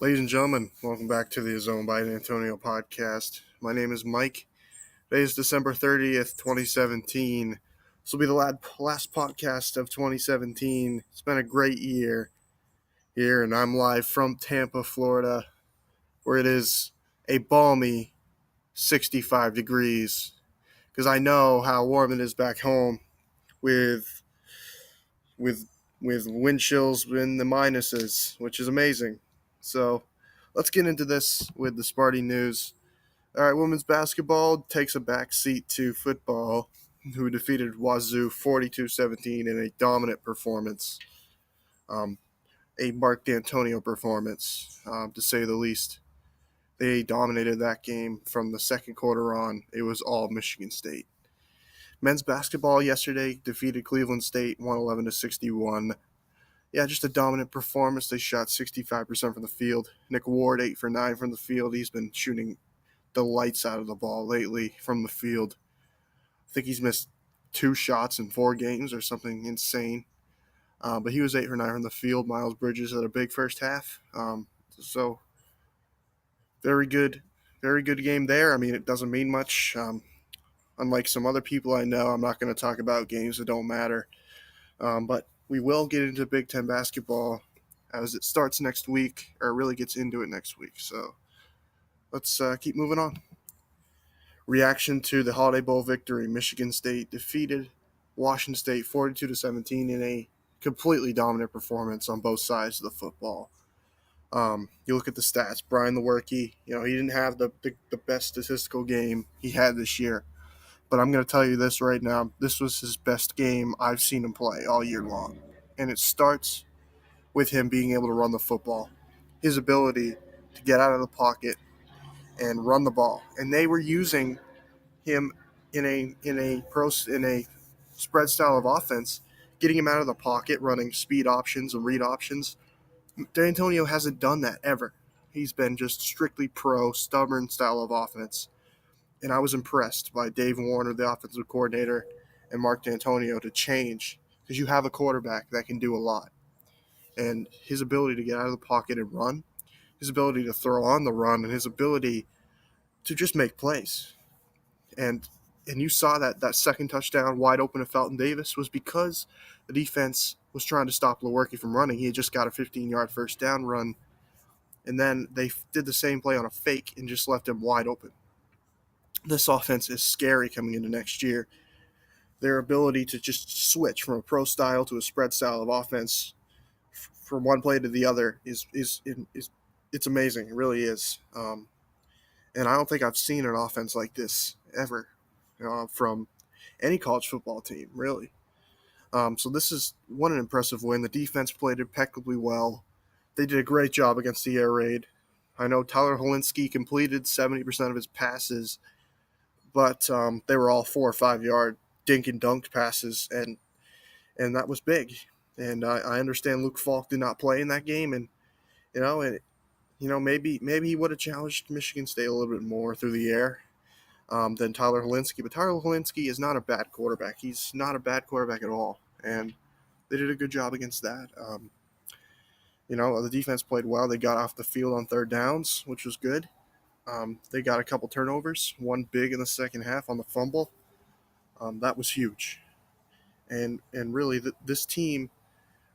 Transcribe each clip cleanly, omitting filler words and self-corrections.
Ladies and gentlemen, welcome back to the Izzowned by Dantonio podcast. My name is Mike. Today is December 30th, 2017. This will be the last podcast of 2017. It's been a great year here, and I'm live from Tampa, Florida, where it is a balmy 65 degrees, because I know how warm it is back home with with with wind chills in the minuses, which is amazing. So let's get into this with the Sparty news. All right, women's basketball takes a back seat to football, who defeated Wazoo 42-17 in a dominant performance, um, a Mark Dantonio performance, to say the least. They dominated that game from the second quarter on. It was all Michigan State. Men's basketball yesterday defeated Cleveland State 111-61. Yeah, just a dominant performance. They shot 65% from the field. Nick Ward 8 for 9 from the field. He's been shooting the lights out of the ball lately from the field. I think he's missed 2 shots in 4 games or something insane. But he was 8 for 9 from the field. Miles Bridges had a big first half. So very good game there. I mean, it doesn't mean much. Unlike some other people I know, I'm not going to talk about games that don't matter. But we will get into Big Ten basketball as it starts next week, or really gets into it next week. So let's keep moving on. Reaction to the Holiday Bowl victory. Michigan State defeated Washington State 42-17 in a completely dominant performance on both sides of the football. You look at the stats. Brian Lewerke, he didn't have the best statistical game he had this year. But I'm going to tell you this right now. This was his best game I've seen him play all year long. And it starts with him being able to run the football. His ability to get out of the pocket and run the ball. And they were using him in a spread style of offense, getting him out of the pocket, running speed options and read options. Dantonio hasn't done that ever. He's been just strictly pro, stubborn style of offense. And I was impressed by Dave Warner, the offensive coordinator, and Mark Dantonio to change, because you have a quarterback that can do a lot. And his ability to get out of the pocket and run, his ability to throw on the run, and his ability to just make plays. And you saw that second touchdown wide open to Felton Davis was because the defense was trying to stop Lewerke from running. He had just got a 15-yard first down run, and then they did the same play on a fake and just left him wide open. This offense is scary coming into next year. Their ability to just switch from a pro style to a spread style of offense from one play to the other is it's amazing. It really is. And I don't think I've seen an offense like this ever from any college football team, really. So this is an impressive win. The defense played impeccably well. They did a great job against the air raid. I know Tyler Helinski completed 70% of his passes, but they were all 4 or 5 yard dink and dunk passes, and that was big. And I understand Luke Falk did not play in that game, and maybe he would have challenged Michigan State a little bit more through the air than Tyler Helinski. But Tyler Helinski is not a bad quarterback. He's not a bad quarterback at all, and they did a good job against that. The defense played well. They got off the field on third downs, which was good. They got a couple turnovers, one big in the second half on the fumble. That was huge. And really, this team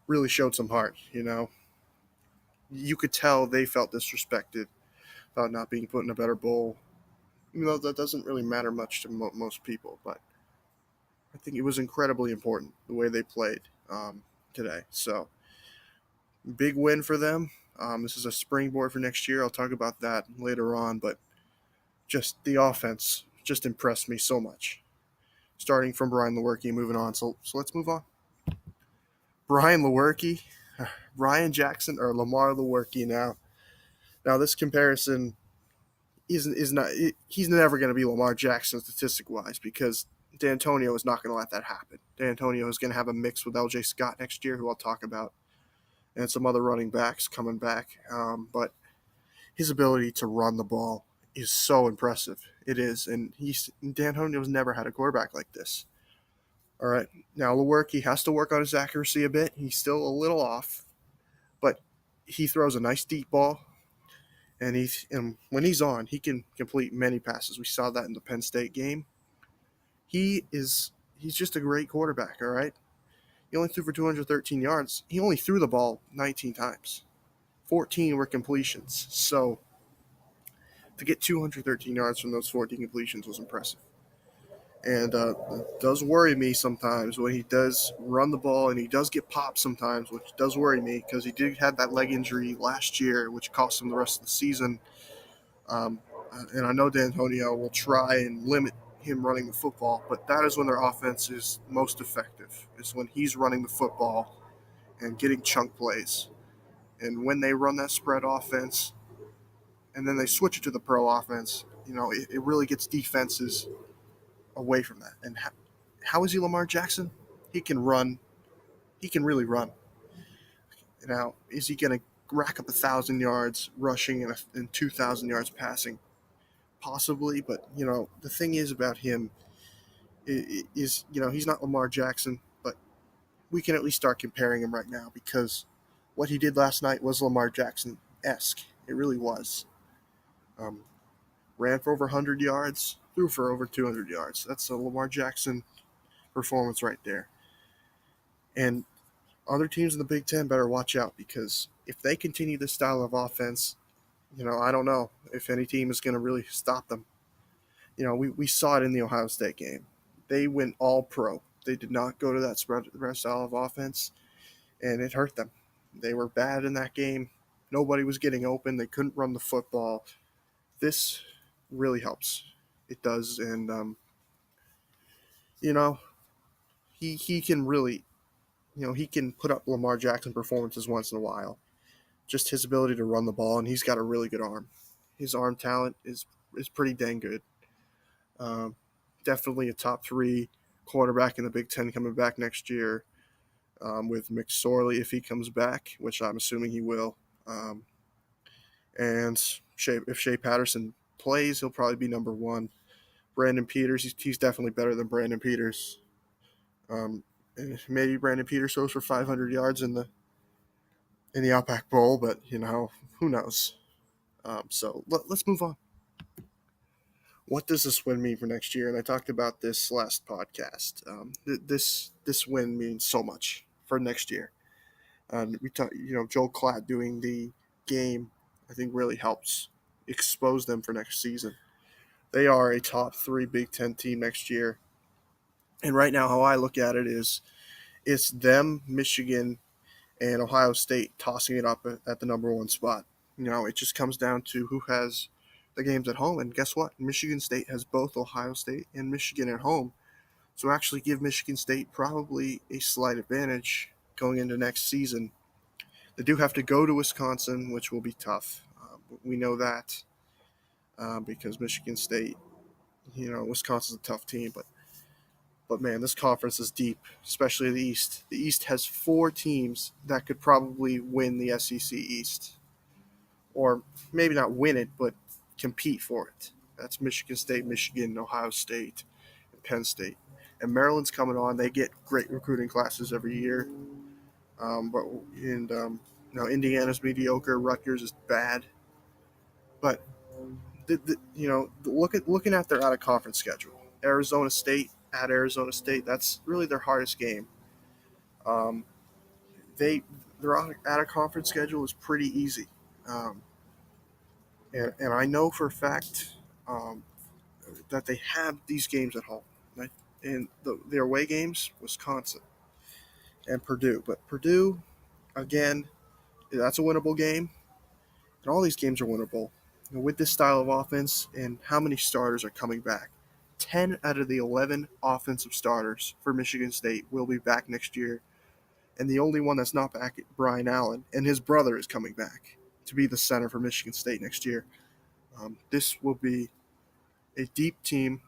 really showed some heart, You could tell they felt disrespected about not being put in a better bowl. That doesn't really matter much to most people, but I think it was incredibly important the way they played today. So, big win for them. This is a springboard for next year. I'll talk about that later on, but just the offense just impressed me so much. Starting from Brian Lewerke, moving on. So let's move on. Brian Lewerke, Ryan Jackson, or Lamar Lewerke now. Now this comparison is not. He's never going to be Lamar Jackson statistic wise, because Dantonio is not going to let that happen. Dantonio is going to have a mix with L.J. Scott next year, who I'll talk about, and some other running backs coming back. But his ability to run the ball is so impressive. It is, and Dantonio's never had a quarterback like this. All right, now Lewerke has to work on his accuracy a bit. He's still a little off, but he throws a nice deep ball. and when he's on, he can complete many passes. We saw that in the Penn State game. He's just a great quarterback. All right, he only threw for 213 yards. He only threw the ball 19 times. 14 were completions. So to get 213 yards from those 14 completions was impressive. And it does worry me sometimes when he does run the ball and he does get popped sometimes, which does worry me because he did have that leg injury last year, which cost him the rest of the season. Um, and I know Dantonio will try and limit him running the football, but that is when their offense is most effective. Is when he's running the football and getting chunk plays. And when they run that spread offense, and then they switch it to the pro offense, it really gets defenses away from that. And how is he Lamar Jackson? He can run. He can really run. Now, is he going to rack up 1,000 yards rushing and 2,000 yards passing? Possibly, but the thing is about him is he's not Lamar Jackson, but we can at least start comparing him right now because what he did last night was Lamar Jackson esque. It really was. Um, Ran for over 100 yards, threw for over 200 yards. That's a Lamar Jackson performance right there. And other teams in the Big Ten better watch out because if they continue this style of offense, I don't know if any team is going to really stop them. We saw it in the Ohio State game. They went all pro. They did not go to that spread style of offense, and it hurt them. They were bad in that game. Nobody was getting open. They couldn't run the football. This really helps. It does, and you know he can really he can put up Lamar Jackson performances once in a while. Just his ability to run the ball, and he's got a really good arm. His arm talent is pretty dang good. Um, Definitely a top three quarterback in the Big Ten coming back next year with McSorley if he comes back, which I'm assuming he will. And if Shea Patterson plays, he'll probably be number one. Brandon Peters, he's definitely better than Brandon Peters. Maybe Brandon Peters goes for 500 yards in the Outback Bowl, but who knows? So let's move on. What does this win mean for next year? And I talked about this last podcast. This win means so much for next year. We talked, Joel Klatt doing the game, I think really helps expose them for next season. They are a top three Big Ten team next year. And right now, how I look at it is it's them, Michigan, and Ohio State tossing it up at the number one spot. It just comes down to who has the games at home. And guess what? Michigan State has both Ohio State and Michigan at home. So actually give Michigan State probably a slight advantage going into next season. They do have to go to Wisconsin, which will be tough. We know that because Michigan State, Wisconsin's a tough team, but man, this conference is deep, especially the East. The East has four teams that could probably win the SEC East, or maybe not win it, but compete for it. That's Michigan State, Michigan, Ohio State, and Penn State. And Maryland's coming on. They get great recruiting classes every year. Indiana's mediocre. Rutgers is bad. But looking at their out of conference schedule, Arizona State at Arizona State. That's really their hardest game. Um, their out of conference schedule is pretty easy, and I know for a fact that they have these games at home. Right? And their away games, Wisconsin and Purdue. But Purdue, again, that's a winnable game, and all these games are winnable. With this style of offense and how many starters are coming back. 10 out of the 11 offensive starters for Michigan State will be back next year. And the only one that's not back is Brian Allen, and his brother is coming back to be the center for Michigan State next year. This will be a deep team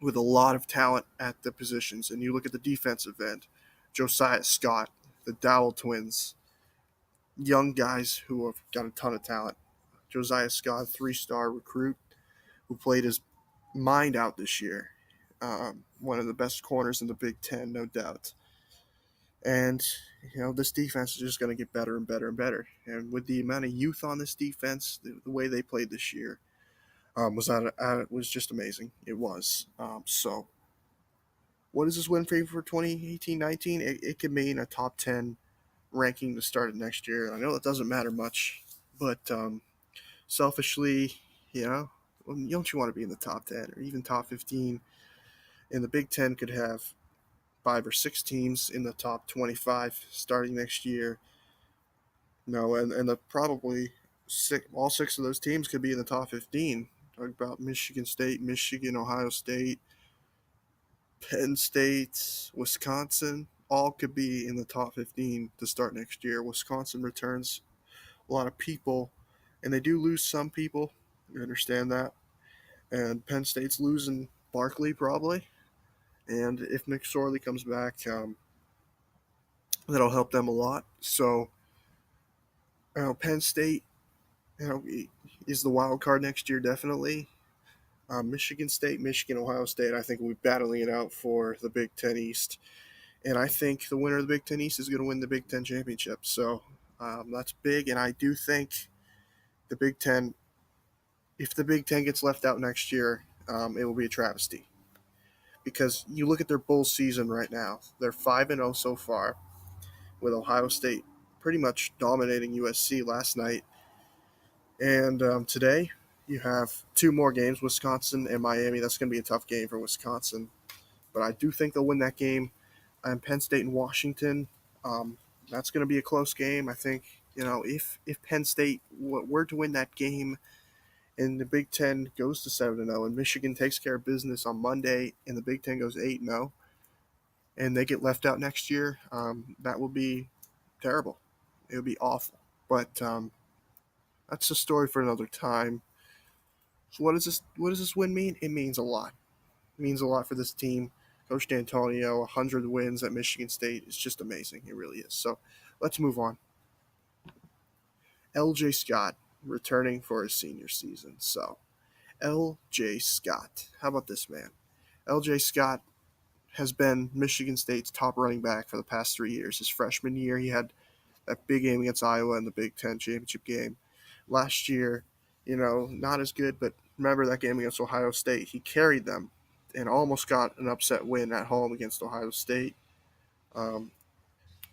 with a lot of talent at the positions. And you look at the defensive end, Josiah Scott, the Dowell twins, young guys who have got a ton of talent. Josiah Scott, three-star recruit who played his mind out this year. One of the best corners in the Big Ten, no doubt. And this defense is just going to get better and better and better. And with the amount of youth on this defense, the way they played this year was just amazing. It was. So, what does this win for 2018-19? It could mean a top 10 ranking to start next year. I know that doesn't matter much, but selfishly, you know, don't you want to be in the top 10 or even top 15? And the Big Ten could have 5 or 6 teams in the top 25 starting next year. No, and the probably all 6 of those teams could be in the top 15. Talk about Michigan State, Michigan, Ohio State, Penn State, Wisconsin. All could be in the top 15 to start next year. Wisconsin returns a lot of people, and they do lose some people. You understand that. And Penn State's losing Barkley probably. And if McSorley comes back, that'll help them a lot. So, Penn State, you know, is the wild card next year definitely. Michigan State, Michigan, Ohio State, I think we'll be battling it out for the Big Ten East. And I think the winner of the Big Ten East is going to win the Big Ten championship. So that's big. And I do think the Big Ten, if the Big Ten gets left out next year, it will be a travesty. Because you look at their bowl season right now, they're 5-0 so far, with Ohio State pretty much dominating USC last night. And today, you have 2 more games, Wisconsin and Miami. That's going to be a tough game for Wisconsin. But I do think they'll win that game. And Penn State and Washington, that's going to be a close game. I think, if Penn State were to win that game and the Big Ten goes to 7-0 and Michigan takes care of business on Monday and the Big Ten goes 8-0 and they get left out next year, that will be terrible. It would be awful. But that's a story for another time. So what does this win mean? It means a lot. It means a lot for this team. Coach Dantonio, 100 wins at Michigan State is just amazing. It really is. So let's move on. L.J. Scott returning for his senior season. So L.J. Scott, how about this man? L.J. Scott has been Michigan State's top running back for the past 3 years. His freshman year, he had that big game against Iowa in the Big Ten championship game. Last year, not as good, but remember that game against Ohio State? He carried them and almost got an upset win at home against Ohio State.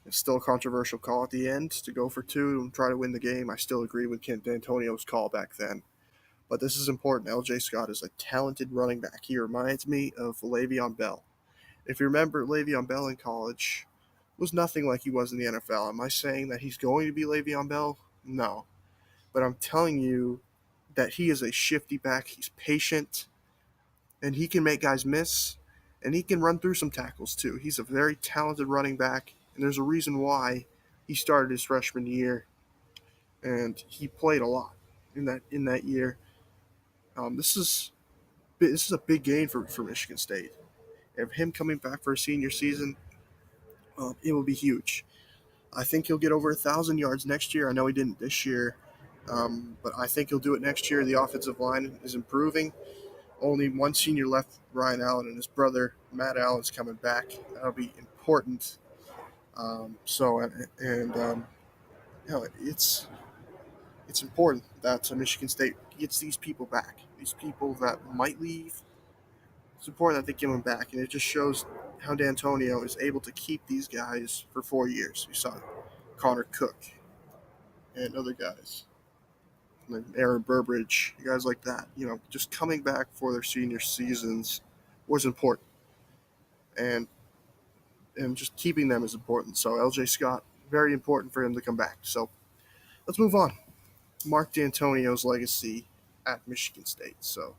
It's still a controversial call at the end to go for 2 and try to win the game. I still agree with Kent D'Antonio's call back then. But this is important. L.J. Scott is a talented running back. He reminds me of Le'Veon Bell. If you remember, Le'Veon Bell in college was nothing like he was in the NFL. Am I saying that he's going to be Le'Veon Bell? No. But I'm telling you that he is a shifty back. He's patient, and he can make guys miss, and he can run through some tackles too. He's a very talented running back, and there's a reason why he started his freshman year, and he played a lot in that year. This is a big gain for Michigan State. Of him coming back for a senior season, it will be huge. I think he'll get over 1,000 yards next year. I know he didn't this year, but I think he'll do it next year. The offensive line is improving. Only one senior left, Ryan Allen, and his brother Matt Allen's coming back. That'll be important. It's important that Michigan State gets these people back. These people that might leave. It's important that they get them back, and it just shows how Dantonio is able to keep these guys for 4 years. We saw Connor Cook and other guys, like Aaron Burbridge, guys like that. Just coming back for their senior seasons was important, and just keeping them is important. So L.J. Scott, very important for him to come back. So let's move on. Mark Dantonio's legacy at Michigan State. So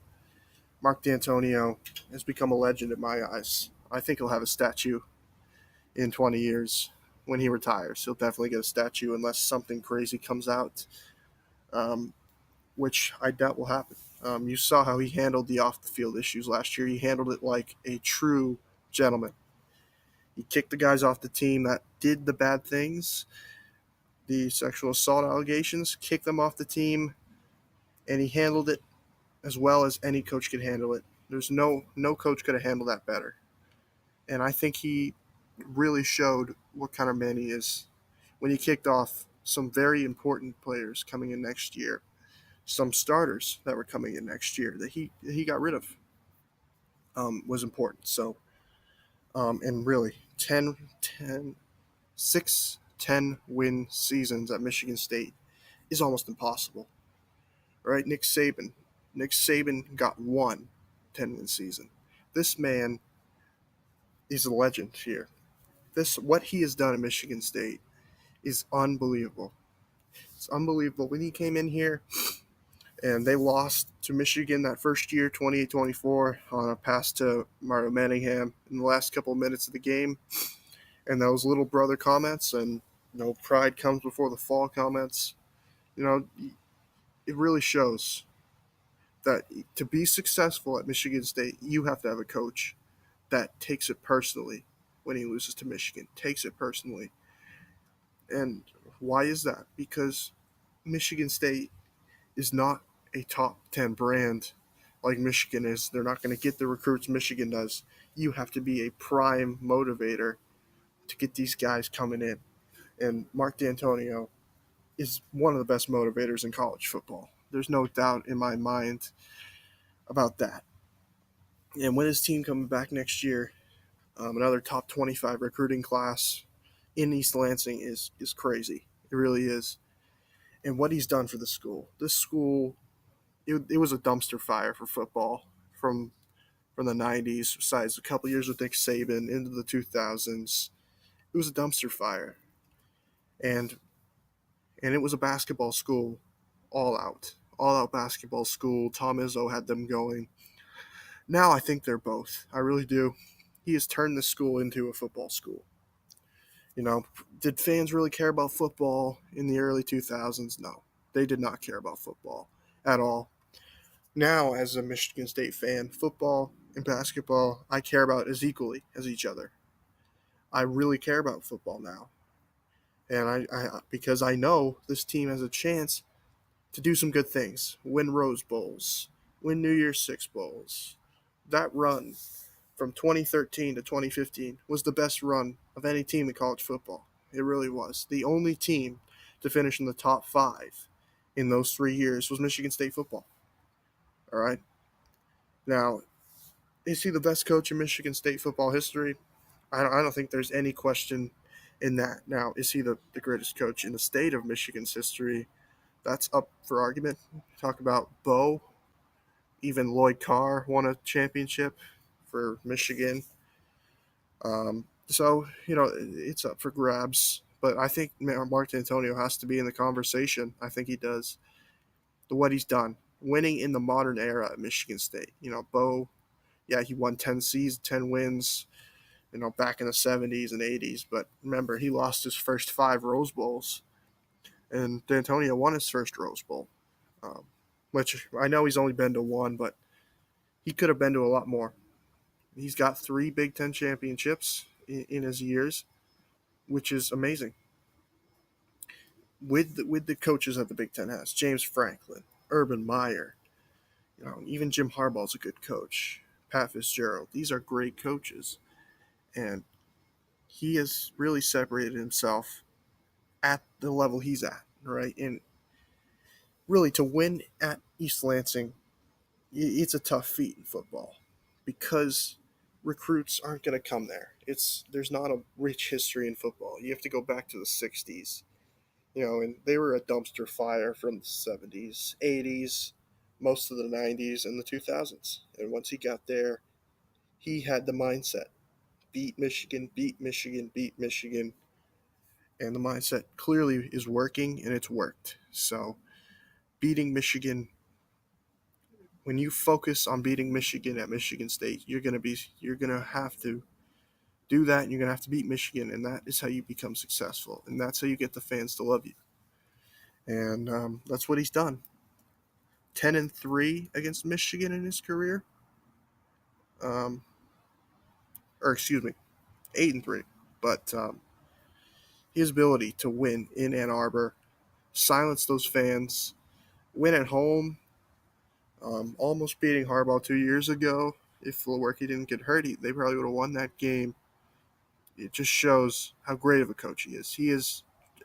Mark Dantonio has become a legend in my eyes. I think he'll have a statue in 20 years when he retires. He'll definitely get a statue unless something crazy comes out, which I doubt will happen. You saw how he handled the off-the-field issues last year. He handled it like a true gentleman. He kicked the guys off the team that did the bad things, the sexual assault allegations, kicked them off the team, and he handled it as well as any coach could handle it. There's no coach could have handled that better. And I think he really showed what kind of man he is when he kicked off some very important players coming in next year, some starters that were coming in next year that he got rid of, was important. So, and really, 6 10 win seasons at Michigan State is almost impossible, right? Nick Saban got 1 10 win season. This man is a legend here. This what he has done at Michigan State is unbelievable. It's unbelievable. When he came in here and they lost to Michigan that first year, 28-24, on a pass to Mario Manningham in the last couple of minutes of the game, and those little brother comments and pride comes before the fall comments. You know, it really shows that to be successful at Michigan State, you have to have a coach that takes it personally when he loses to Michigan, takes it personally. And why is that? Because Michigan State is not a top 10 brand like Michigan is. They're not going to get the recruits Michigan does. You have to be a prime motivator to get these guys coming in. And Mark Dantonio is one of the best motivators in college football. There's no doubt in my mind about that. And with his team coming back next year, another top 25 recruiting class in East Lansing is crazy. It really is. And what he's done for the school. This school, it was a dumpster fire for football from the 90s, besides a couple years with Nick Saban into the 2000s. It was a dumpster fire. And it was a basketball school all out basketball school. Tom Izzo had them going. Now I think they're both. I really do. He has turned the school into a football school. Did fans really care about football in the early 2000s? No, they did not care about football at all. Now, as a Michigan State fan, football and basketball I care about as equally as each other. I really care about football now, and I because I know this team has a chance to do some good things, win Rose Bowls, win New Year's Six Bowls. That run from 2013 to 2015 was the best run of any team in college football. It really was. The only team to finish in the top 5 in those 3 years was Michigan State football. All right. Now, is he the best coach in Michigan State football history? I don't think there's any question in that. Now, is he the greatest coach in the state of Michigan's history? That's up for argument. Talk about Bo. Even Lloyd Carr won a championship for Michigan. So it's up for grabs. But I think Mark Dantonio has to be in the conversation. I think he does. What he's done, winning in the modern era at Michigan State. Bo, yeah, he won 10 wins, back in the 70s and 80s. But remember, he lost his first 5 Rose Bowls, and Dantonio won his first Rose Bowl, which I know he's only been to one, but he could have been to a lot more. He's got 3 Big Ten championships in his years, which is amazing. With the coaches that the Big Ten has, James Franklin, Urban Meyer, even Jim Harbaugh's a good coach. Pat Fitzgerald, these are great coaches, and he has really separated himself at the level he's at, right? And really, to win at East Lansing, it's a tough feat in football because recruits aren't going to come there. There's not a rich history in football. You have to go back to the 60s, and they were a dumpster fire from the 70s, 80s, most of the 90s, and the 2000s. And once he got there, he had the mindset: beat Michigan, beat Michigan, beat Michigan. And the mindset clearly is working, and it's worked. So, beating Michigan, when you focus on beating Michigan at Michigan State, you're gonna have to do that, and you're gonna have to beat Michigan, and that is how you become successful, and that's how you get the fans to love you. And that's what he's done. 10-3 against Michigan in his career, um, or excuse me, 8-3. But his ability to win in Ann Arbor, silence those fans, win at home, almost beating Harbaugh 2 years ago. If Lewerke didn't get hurt, they probably would have won that game. it just shows how great of a coach he is. He is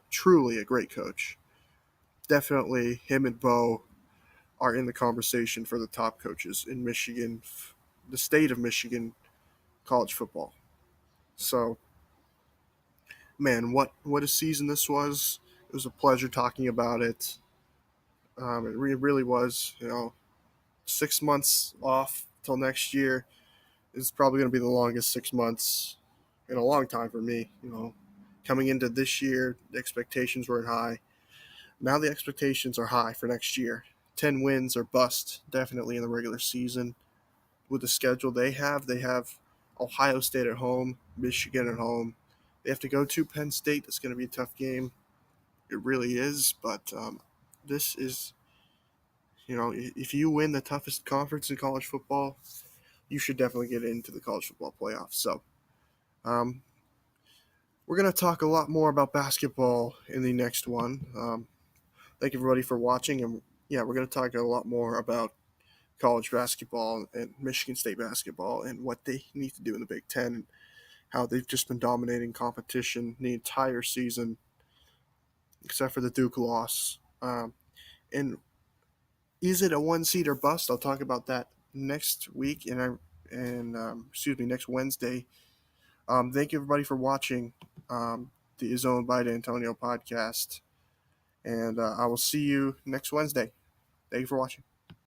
truly a great coach. Definitely, him and Bo are in the conversation for the top coaches in Michigan, the state of Michigan college football. So, man, what a season this was. It was a pleasure talking about it. Really was. 6 months off till next year is probably going to be the longest 6 months in a long time for me. Coming into this year, the expectations weren't high. Now the expectations are high for next year. 10 wins or bust, definitely in the regular season. With the schedule they have Ohio State at home, Michigan at home. They have to go to Penn State. That's going to be a tough game. It really is, but this is, if you win the toughest conference in college football, you should definitely get into the college football playoffs. So, um, we're going to talk a lot more about basketball in the next one. Thank everybody for watching, and yeah, we're going to talk a lot more about college basketball and Michigan State basketball and what they need to do in the Big Ten and how they've just been dominating competition the entire season, except for the Duke loss. And is it a one seed or bust? I'll talk about that next week, next Wednesday. Thank you everybody for watching the Izzowned by Dantonio podcast, and I will see you next Wednesday. Thank you for watching.